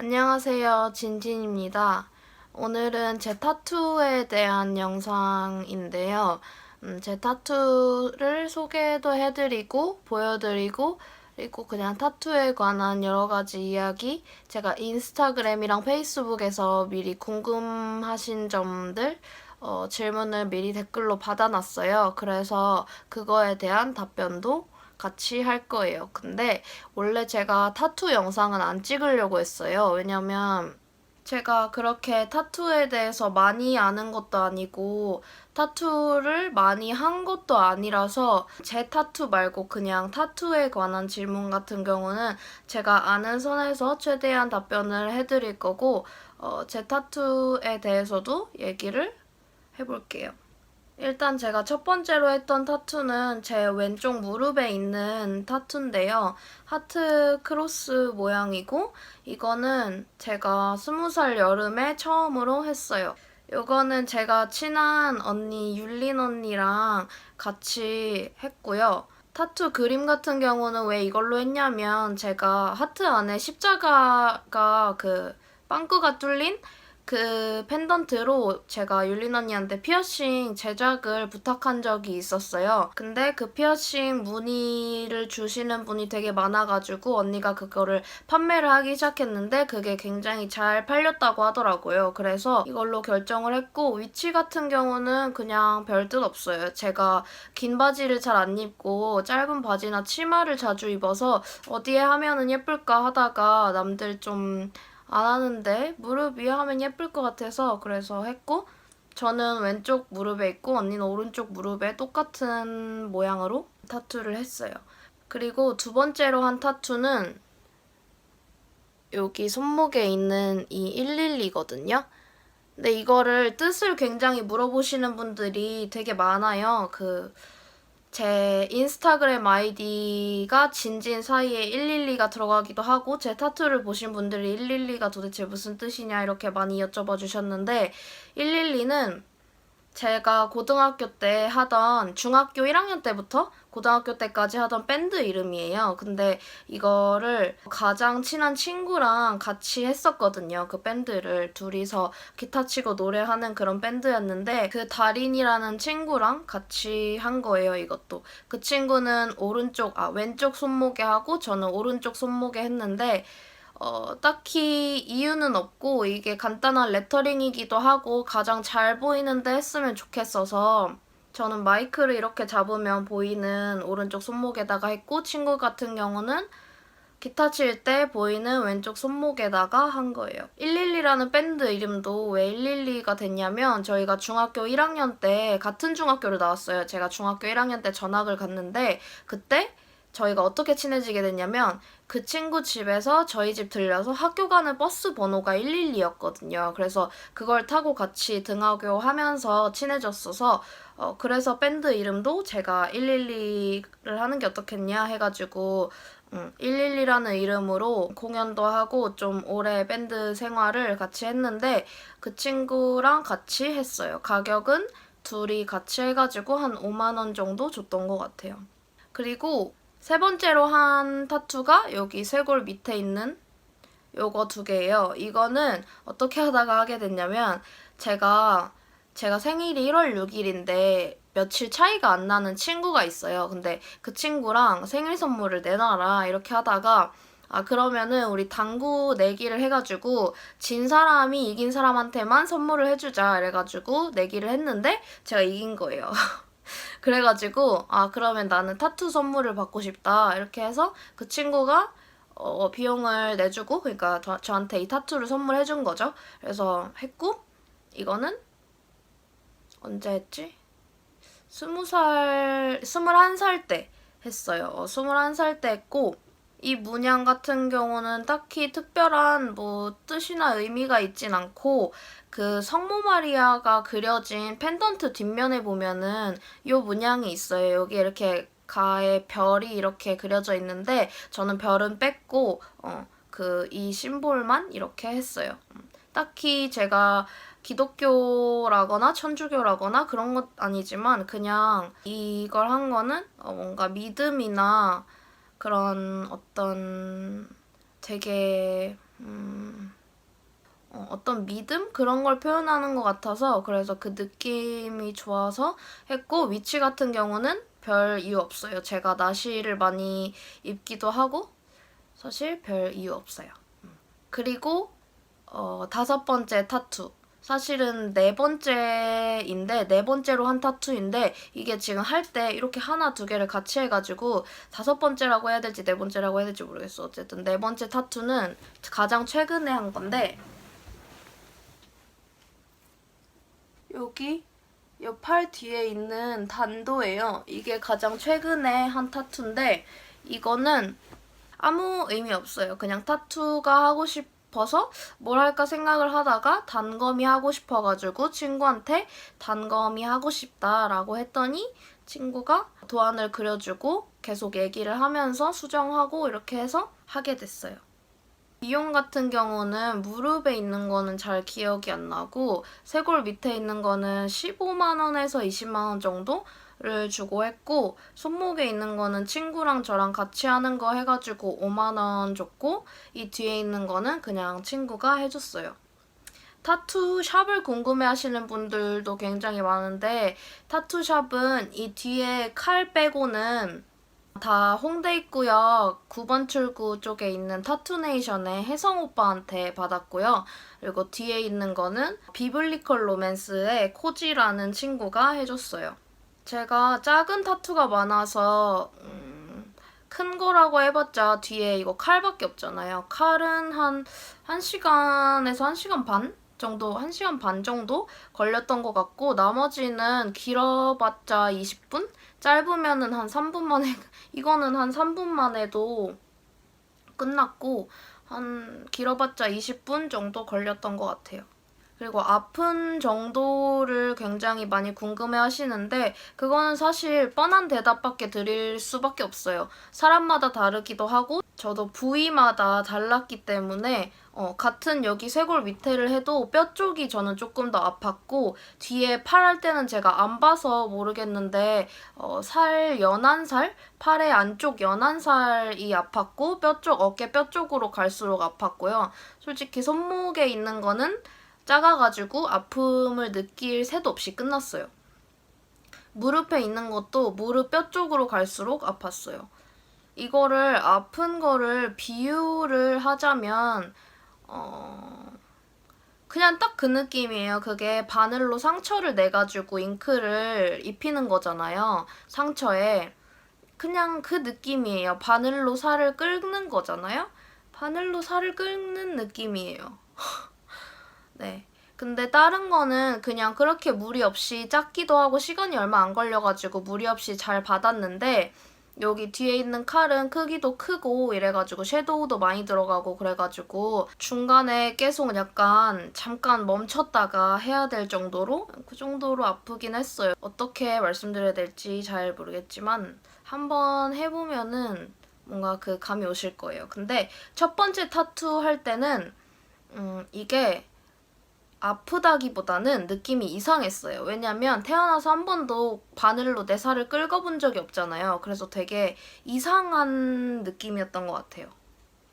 안녕하세요, 진진입니다. 오늘은 제 타투에 대한 영상인데요. 제 타투를 소개도 해드리고, 보여드리고, 그리고 그냥 타투에 관한 여러 가지 이야기, 제가 인스타그램이랑 페이스북에서 미리 궁금하신 점들, 질문을 미리 댓글로 받아놨어요. 그래서 그거에 대한 답변도 같이 할 거예요. 근데 원래 제가 타투 영상은 안 찍으려고 했어요. 왜냐면 제가 그렇게 타투에 대해서 많이 아는 것도 아니고 타투를 많이 한 것도 아니라서 제 타투 말고 그냥 타투에 관한 질문 같은 경우는 제가 아는 선에서 최대한 답변을 해드릴 거고 제 타투에 대해서도 얘기를 해볼게요. 일단 제가 첫 번째로 했던 타투는 제 왼쪽 무릎에 있는 타투인데요. 하트 크로스 모양이고 이거는 제가 20살 여름에 처음으로 했어요. 이거는 제가 친한 언니 율린 언니랑 같이 했고요. 타투 그림 같은 경우는 왜 이걸로 했냐면 제가 하트 안에 십자가가 빵꾸가 뚫린 그 펜던트로 제가 율린 언니한테 피어싱 제작을 부탁한 적이 있었어요. 근데 그 피어싱 무늬를 주시는 분이 되게 많아가지고 언니가 그거를 판매를 하기 시작했는데 그게 굉장히 잘 팔렸다고 하더라고요. 그래서 이걸로 결정을 했고 위치 같은 경우는 그냥 별 뜻 없어요. 제가 긴 바지를 잘 안 입고 짧은 바지나 치마를 자주 입어서 어디에 하면은 예쁠까 하다가 남들 좀 안 하는데 무릎 위에 하면 예쁠 것 같아서 그래서 했고 저는 왼쪽 무릎에 있고 언니는 오른쪽 무릎에 똑같은 모양으로 타투를 했어요. 그리고 두 번째로 한 타투는 여기 손목에 있는 이 112거든요. 근데 이거를 뜻을 굉장히 물어보시는 분들이 되게 많아요. 제 인스타그램 아이디가 진진 사이에 112가 들어가기도 하고 제 타투를 보신 분들이 112가 도대체 무슨 뜻이냐 이렇게 많이 여쭤봐 주셨는데 112는 제가 고등학교 때 하던 중학교 1학년 때부터 고등학교 때까지 하던 밴드 이름이에요. 근데 이거를 가장 친한 친구랑 같이 했었거든요. 그 밴드를 둘이서 기타 치고 노래하는 그런 밴드였는데 그 다린이라는 친구랑 같이 한 거예요, 이것도. 그 친구는 왼쪽 손목에 하고 저는 오른쪽 손목에 했는데 딱히 이유는 없고 이게 간단한 레터링이기도 하고 가장 잘 보이는데 했으면 좋겠어서 저는 마이크를 이렇게 잡으면 보이는 오른쪽 손목에다가 했고 친구 같은 경우는 기타 칠 때 보이는 왼쪽 손목에다가 한 거예요. 112라는 밴드 이름도 왜 112가 됐냐면 저희가 중학교 1학년 때 같은 중학교를 나왔어요. 제가 중학교 1학년 때 전학을 갔는데 그때 저희가 어떻게 친해지게 됐냐면 그 친구 집에서 저희 집 들려서 학교 가는 버스 번호가 112였거든요. 그래서 그걸 타고 같이 등하교 하면서 친해졌어서 그래서 밴드 이름도 제가 112를 하는 게 어떻겠냐 해가지고 112라는 이름으로 공연도 하고 좀 오래 밴드 생활을 같이 했는데 그 친구랑 같이 했어요. 가격은 둘이 같이 해가지고 한 5만 원 정도 줬던 것 같아요. 그리고 세 번째로 한 타투가 여기 쇄골 밑에 있는 요거 두 개예요. 이거는 어떻게 하다가 하게 됐냐면 제가 생일이 1월 6일인데 며칠 차이가 안 나는 친구가 있어요. 근데 그 친구랑 생일 선물을 내놔라 이렇게 하다가 그러면은 우리 당구 내기를 해가지고 진 사람이 이긴 사람한테만 선물을 해주자 이래가지고 내기를 했는데 제가 이긴 거예요. 그래가지고 그러면 나는 타투 선물을 받고 싶다 이렇게 해서 그 친구가 비용을 내주고 그러니까 저한테 이 타투를 선물해준 거죠. 그래서 했고 이거는 언제 했지? 21살 때 했어요. 21살 때 했고 이 문양 같은 경우는 딱히 특별한 뭐 뜻이나 의미가 있진 않고 그 성모 마리아가 그려진 펜던트 뒷면에 보면은 이 문양이 있어요. 여기 이렇게 가에 별이 이렇게 그려져 있는데 저는 별은 뺐고 이 심볼만 이렇게 했어요. 딱히 제가 기독교라거나 천주교라거나 그런 것 아니지만 그냥 이걸 한 거는 뭔가 믿음이나 그런 어떤 되게 어떤 믿음? 그런 걸 표현하는 것 같아서 그래서 그 느낌이 좋아서 했고 위치 같은 경우는 별 이유 없어요. 제가 나시를 많이 입기도 하고 사실 별 이유 없어요. 그리고 5번째 타투. 사실은 네 번째로 한 타투인데 이게 지금 할 때 이렇게 하나 두 개를 같이 해가지고 5번째라고 해야 될지 네 번째라고 해야 될지 모르겠어. 어쨌든 네 번째 타투는 가장 최근에 한 건데 여기 이 팔 뒤에 있는 단도예요. 이게 가장 최근에 한 타투인데 이거는 아무 의미 없어요. 그냥 타투가 하고 싶어서 뭘 할까 생각을 하다가 단검이 하고 싶어가지고 친구한테 단검이 하고 싶다라고 했더니 친구가 도안을 그려주고 계속 얘기를 하면서 수정하고 이렇게 해서 하게 됐어요. 비용 같은 경우는 무릎에 있는 거는 잘 기억이 안 나고 쇄골 밑에 있는 거는 15만 원에서 20만 원 정도를 주고 했고 손목에 있는 거는 친구랑 저랑 같이 하는 거 해가지고 5만 원 줬고 이 뒤에 있는 거는 그냥 친구가 해줬어요. 타투 샵을 궁금해하시는 분들도 굉장히 많은데 타투 샵은 이 뒤에 칼 빼고는 다 홍대 입구역 9번 출구 쪽에 있는 타투네이션의 혜성 오빠한테 받았고요. 그리고 뒤에 있는 거는 비블리컬 로맨스의 코지라는 친구가 해줬어요. 제가 작은 타투가 많아서 큰 거라고 해봤자 뒤에 이거 칼밖에 없잖아요. 칼은 한 1시간에서 1시간 반 정도, 1시간 반 정도 걸렸던 것 같고 나머지는 길어봤자 20분? 짧으면은 한 3분 만에 이거는 한 3분 만에도 끝났고 한 길어봤자 20분 정도 걸렸던 것 같아요. 그리고 아픈 정도를 굉장히 많이 궁금해 하시는데 그거는 사실 뻔한 대답밖에 드릴 수밖에 없어요. 사람마다 다르기도 하고 저도 부위마다 달랐기 때문에 같은 여기 쇄골 밑에를 해도 뼈 쪽이 저는 조금 더 아팠고 뒤에 팔 할 때는 제가 안 봐서 모르겠는데 연한 살? 팔의 안쪽 연한 살이 아팠고 뼈 쪽, 어깨 뼈 쪽으로 갈수록 아팠고요. 솔직히 손목에 있는 거는 작아가지고 아픔을 느낄 새도 없이 끝났어요. 무릎에 있는 것도 무릎 뼈 쪽으로 갈수록 아팠어요. 이거를 아픈 거를 비유를 하자면 그냥 딱 그 느낌이에요. 그게 바늘로 상처를 내가지고 잉크를 입히는 거잖아요. 상처에. 그냥 그 느낌이에요. 바늘로 살을 끓는 거잖아요. 바늘로 살을 끓는 느낌이에요. 네. 근데 다른 거는 그냥 그렇게 무리 없이 작기도 하고 시간이 얼마 안 걸려가지고 무리 없이 잘 받았는데 여기 뒤에 있는 칼은 크기도 크고 이래가지고 섀도우도 많이 들어가고 그래가지고 중간에 계속 약간 잠깐 멈췄다가 해야 될 정도로 그 정도로 아프긴 했어요. 어떻게 말씀드려야 될지 잘 모르겠지만 한번 해보면은 뭔가 그 감이 오실 거예요. 근데 첫 번째 타투 할 때는 이게 아프다기보다는 느낌이 이상했어요. 왜냐면 태어나서 한 번도 바늘로 내 살을 긁어본 적이 없잖아요. 그래서 되게 이상한 느낌이었던 것 같아요.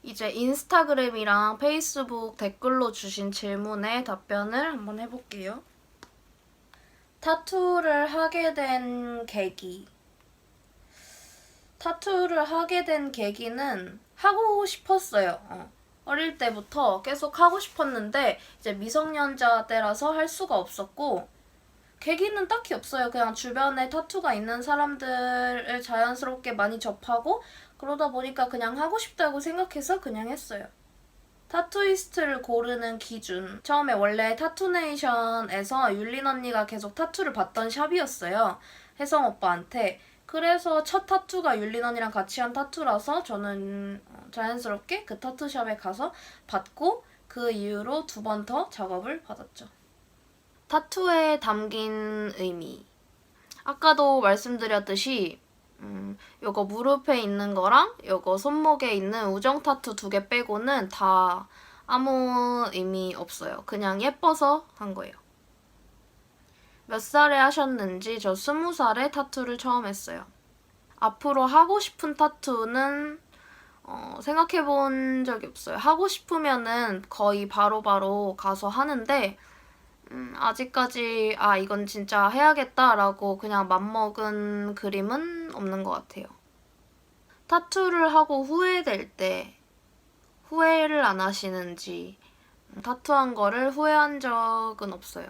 이제 인스타그램이랑 페이스북 댓글로 주신 질문에 답변을 한번 해볼게요. 타투를 하게 된 계기. 타투를 하게 된 계기는 하고 싶었어요. 어릴 때부터 계속 하고 싶었는데 이제 미성년자 때라서 할 수가 없었고 계기는 딱히 없어요. 그냥 주변에 타투가 있는 사람들을 자연스럽게 많이 접하고 그러다 보니까 그냥 하고 싶다고 생각해서 그냥 했어요. 타투이스트를 고르는 기준. 처음에 원래 타투네이션에서 율린 언니가 계속 타투를 받던 샵이었어요. 혜성 오빠한테. 그래서 첫 타투가 율린 언니랑 같이 한 타투라서 저는 자연스럽게 그 타투샵에 가서 받고 그 이후로 2번 더 작업을 받았죠. 타투에 담긴 의미. 아까도 말씀드렸듯이 요거 무릎에 있는 거랑 요거 손목에 있는 우정 타투 2개 빼고는 다 아무 의미 없어요. 그냥 예뻐서 한 거예요. 몇 살에 하셨는지 저 20살에 타투를 처음 했어요. 앞으로 하고 싶은 타투는 생각해 본 적이 없어요. 하고 싶으면은 거의 바로바로 가서 하는데 아직까지 이건 진짜 해야겠다라고 그냥 맘먹은 그림은 없는 것 같아요. 타투를 하고 후회될 때 후회를 안 하시는지, 타투한 거를 후회한 적은 없어요.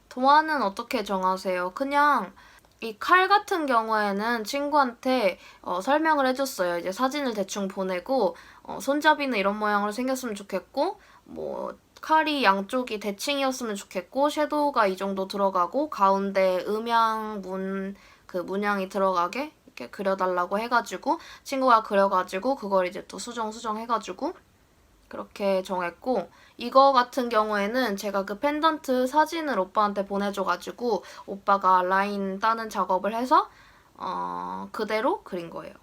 도안은 어떻게 정하세요? 그냥 이 칼 같은 경우에는 친구한테 설명을 해줬어요. 이제 사진을 대충 보내고 손잡이는 이런 모양으로 생겼으면 좋겠고 뭐 칼이 양쪽이 대칭이었으면 좋겠고 섀도우가 이 정도 들어가고 가운데 음양 그 문양이 들어가게 이렇게 그려달라고 해가지고 친구가 그려가지고 그걸 이제 또 수정 해가지고 그렇게 정했고 이거 같은 경우에는 제가 그 펜던트 사진을 오빠한테 보내줘가지고 오빠가 라인 따는 작업을 해서 그대로 그린 거예요.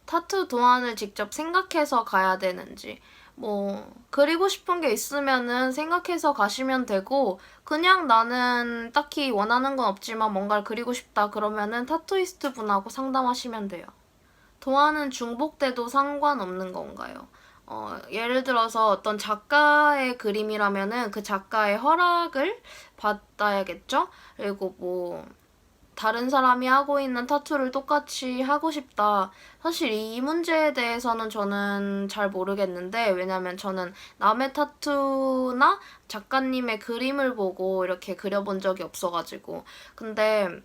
타투 도안을 직접 생각해서 가야 되는지 뭐 그리고 싶은 게 있으면은 생각해서 가시면 되고 그냥 나는 딱히 원하는 건 없지만 뭔가를 그리고 싶다 그러면은 타투이스트 분하고 상담하시면 돼요. 도안은 중복돼도 상관없는 건가요? 예를 들어서 어떤 작가의 그림이라면은 그 작가의 허락을 받아야겠죠? 그리고 뭐 다른 사람이 하고 있는 타투를 똑같이 하고 싶다. 사실 이 문제에 대해서는 저는 잘 모르겠는데 왜냐면 저는 남의 타투나 작가님의 그림을 보고 이렇게 그려본 적이 없어가지고 근데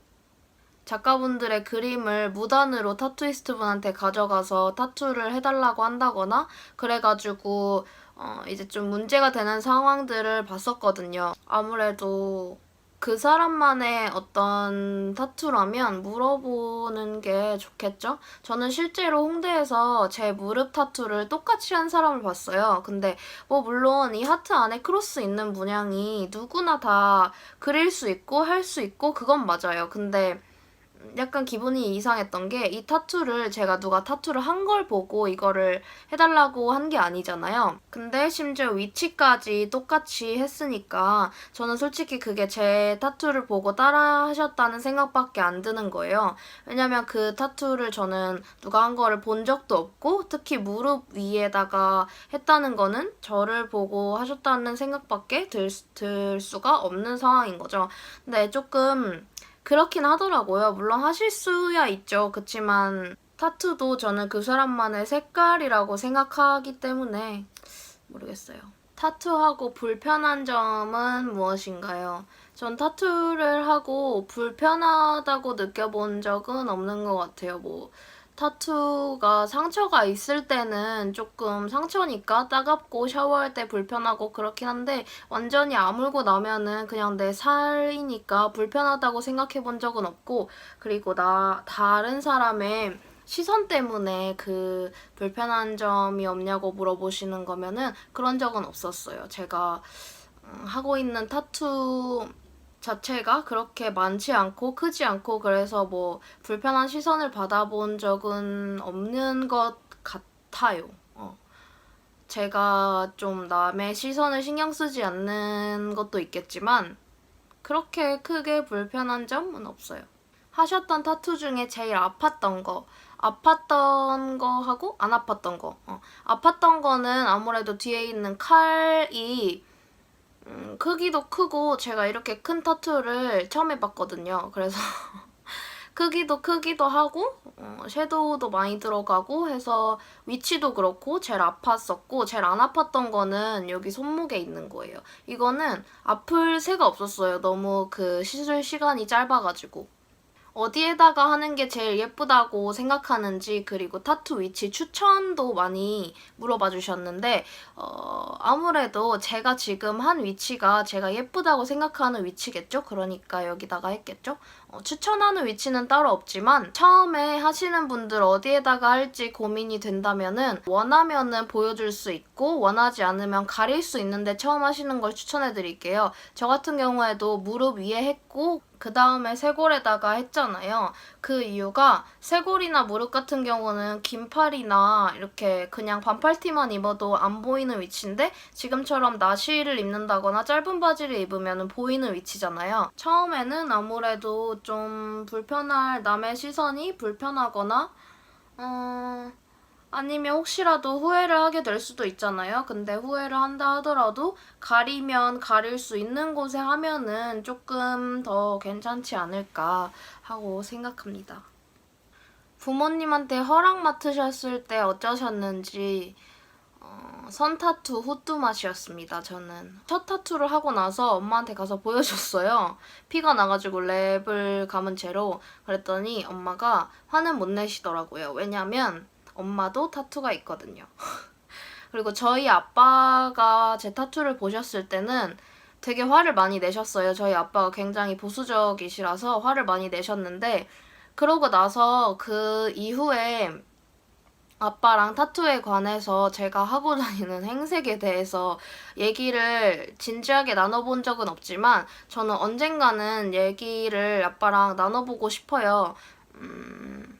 작가분들의 그림을 무단으로 타투이스트 분한테 가져가서 타투를 해달라고 한다거나 그래가지고 이제 좀 문제가 되는 상황들을 봤었거든요. 아무래도 그 사람만의 어떤 타투라면 물어보는 게 좋겠죠? 저는 실제로 홍대에서 제 무릎 타투를 똑같이 한 사람을 봤어요. 근데 뭐 물론 이 하트 안에 크로스 있는 문양이 누구나 다 그릴 수 있고 할 수 있고 그건 맞아요. 근데 약간 기분이 이상했던 게 이 타투를 제가 누가 타투를 한 걸 보고 이거를 해달라고 한 게 아니잖아요. 근데 심지어 위치까지 똑같이 했으니까 저는 솔직히 그게 제 타투를 보고 따라 하셨다는 생각밖에 안 드는 거예요. 왜냐면 그 타투를 저는 누가 한 거를 본 적도 없고 특히 무릎 위에다가 했다는 거는 저를 보고 하셨다는 생각밖에 들 수가 없는 상황인 거죠. 근데 조금 그렇긴 하더라고요. 물론 하실 수야 있죠. 그치만 타투도 저는 그 사람만의 색깔이라고 생각하기 때문에 모르겠어요. 타투하고 불편한 점은 무엇인가요? 전 타투를 하고 불편하다고 느껴본 적은 없는 것 같아요. 뭐 타투가 상처가 있을 때는 조금 상처니까 따갑고 샤워할 때 불편하고 그렇긴 한데 완전히 아물고 나면은 그냥 내 살이니까 불편하다고 생각해 본 적은 없고 그리고 다른 사람의 시선 때문에 그 불편한 점이 없냐고 물어보시는 거면은 그런 적은 없었어요. 제가 하고 있는 타투 자체가 그렇게 많지 않고 크지 않고 그래서 뭐 불편한 시선을 받아본 적은 없는 것 같아요. 제가 좀 남의 시선을 신경 쓰지 않는 것도 있겠지만 그렇게 크게 불편한 점은 없어요. 하셨던 타투 중에 제일 아팠던 거 하고 안 아팠던 거 아팠던 거는 아무래도 뒤에 있는 칼이 크기도 크고 제가 이렇게 큰 타투를 처음 해봤거든요. 그래서 크기도 하고 섀도우도 많이 들어가고 해서 위치도 그렇고 제일 아팠었고 제일 안 아팠던 거는 여기 손목에 있는 거예요. 이거는 아플 새가 없었어요. 너무 그 시술 시간이 짧아가지고. 어디에다가 하는 게 제일 예쁘다고 생각하는지 그리고 타투 위치 추천도 많이 물어봐 주셨는데 아무래도 제가 지금 한 위치가 제가 예쁘다고 생각하는 위치겠죠? 그러니까 여기다가 했겠죠? 추천하는 위치는 따로 없지만 처음에 하시는 분들 어디에다가 할지 고민이 된다면은 원하면은 보여줄 수 있고 원하지 않으면 가릴 수 있는데 처음 하시는 걸 추천해 드릴게요. 저 같은 경우에도 무릎 위에 했고 그 다음에 쇄골에다가 했잖아요. 그 이유가 쇄골이나 무릎 같은 경우는 긴 팔이나 이렇게 그냥 반팔티만 입어도 안 보이는 위치인데 지금처럼 나시를 입는다거나 짧은 바지를 입으면 보이는 위치잖아요. 처음에는 아무래도 좀 남의 시선이 불편하거나 아니면 혹시라도 후회를 하게 될 수도 있잖아요. 근데 후회를 한다 하더라도 가리면 가릴 수 있는 곳에 하면은 조금 더 괜찮지 않을까 하고 생각합니다. 부모님한테 허락 맡으셨을 때 어쩌셨는지 선타투 후뚜 맛이었습니다. 저는 첫 타투를 하고 나서 엄마한테 가서 보여줬어요. 피가 나가지고 랩을 감은 채로. 그랬더니 엄마가 화는 못 내시더라고요. 왜냐면 엄마도 타투가 있거든요. 그리고 저희 아빠가 제 타투를 보셨을 때는 되게 화를 많이 내셨어요. 저희 아빠가 굉장히 보수적이시라서 화를 많이 내셨는데, 그러고 나서 그 이후에 아빠랑 타투에 관해서 제가 하고 다니는 행색에 대해서 얘기를 진지하게 나눠본 적은 없지만 저는 언젠가는 얘기를 아빠랑 나눠보고 싶어요.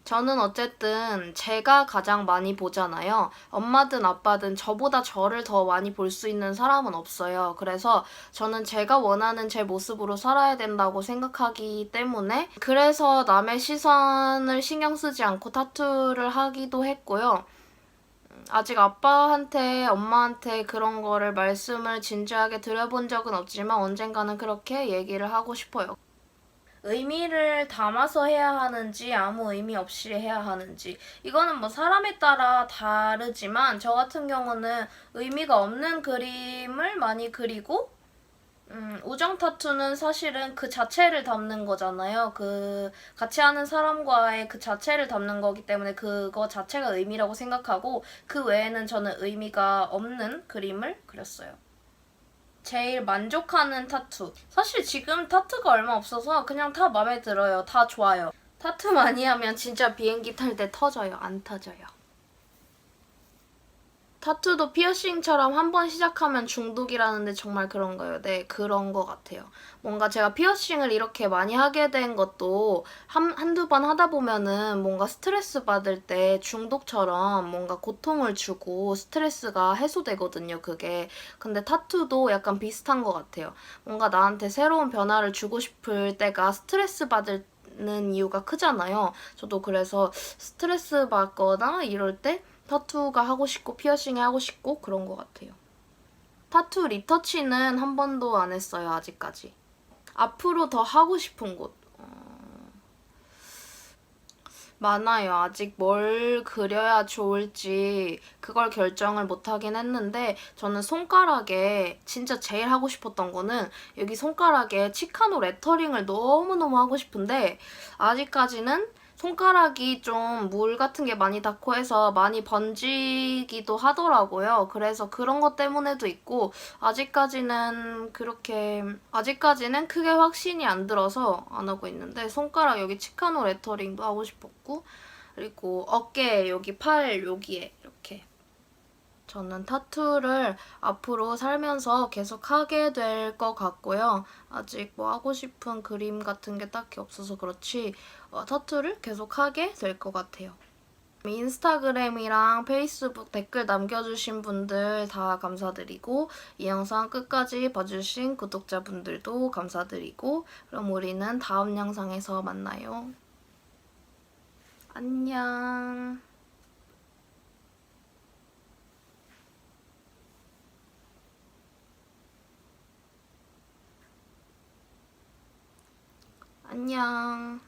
저는 어쨌든 제가 가장 많이 보잖아요. 엄마든 아빠든 저보다 저를 더 많이 볼 수 있는 사람은 없어요. 그래서 저는 제가 원하는 제 모습으로 살아야 된다고 생각하기 때문에, 그래서 남의 시선을 신경 쓰지 않고 타투를 하기도 했고요. 아직 아빠한테, 엄마한테 그런 거를 말씀을 진지하게 드려본 적은 없지만 언젠가는 그렇게 얘기를 하고 싶어요. 의미를 담아서 해야 하는지 아무 의미 없이 해야 하는지, 이거는 뭐 사람에 따라 다르지만 저 같은 경우는 의미가 없는 그림을 많이 그리고, 우정 타투는 사실은 그 자체를 담는 거잖아요. 그 같이 하는 사람과의 그 자체를 담는 거기 때문에 그거 자체가 의미라고 생각하고, 그 외에는 저는 의미가 없는 그림을 그렸어요. 제일 만족하는 타투. 사실 지금 타투가 얼마 없어서 그냥 다 마음에 들어요. 다 좋아요. 타투 많이 하면 진짜 비행기 탈 때 터져요. 안 터져요. 타투도 피어싱처럼 한 번 시작하면 중독이라는데 정말 그런가요? 네, 그런 것 같아요. 뭔가 제가 피어싱을 이렇게 많이 하게 된 것도 한두 번 하다 보면은 뭔가 스트레스 받을 때 중독처럼 뭔가 고통을 주고 스트레스가 해소되거든요, 그게. 근데 타투도 약간 비슷한 것 같아요. 뭔가 나한테 새로운 변화를 주고 싶을 때가 스트레스 받을 는 이유가 크잖아요. 저도 그래서 스트레스 받거나 이럴 때 타투가 하고 싶고 피어싱이 하고 싶고 그런 것 같아요. 타투 리터치는 한 번도 안 했어요, 아직까지. 앞으로 더 하고 싶은 곳 많아요. 아직 뭘 그려야 좋을지 그걸 결정을 못 하긴 했는데, 저는 손가락에 진짜 제일 하고 싶었던 거는 여기 손가락에 치카노 레터링을 너무너무 하고 싶은데, 아직까지는 손가락이 좀 물 같은 게 많이 닿고 해서 많이 번지기도 하더라고요. 그래서 그런 것 때문에도 있고, 아직까지는 크게 확신이 안 들어서 안 하고 있는데, 손가락 여기 치카노 레터링도 하고 싶었고, 그리고 어깨 여기 팔 여기에 이렇게. 저는 타투를 앞으로 살면서 계속 하게 될 것 같고요. 아직 뭐 하고 싶은 그림 같은 게 딱히 없어서 그렇지 타투를 계속 하게 될 것 같아요. 인스타그램이랑 페이스북 댓글 남겨주신 분들 다 감사드리고, 이 영상 끝까지 봐주신 구독자분들도 감사드리고, 그럼 우리는 다음 영상에서 만나요. 안녕. 안녕.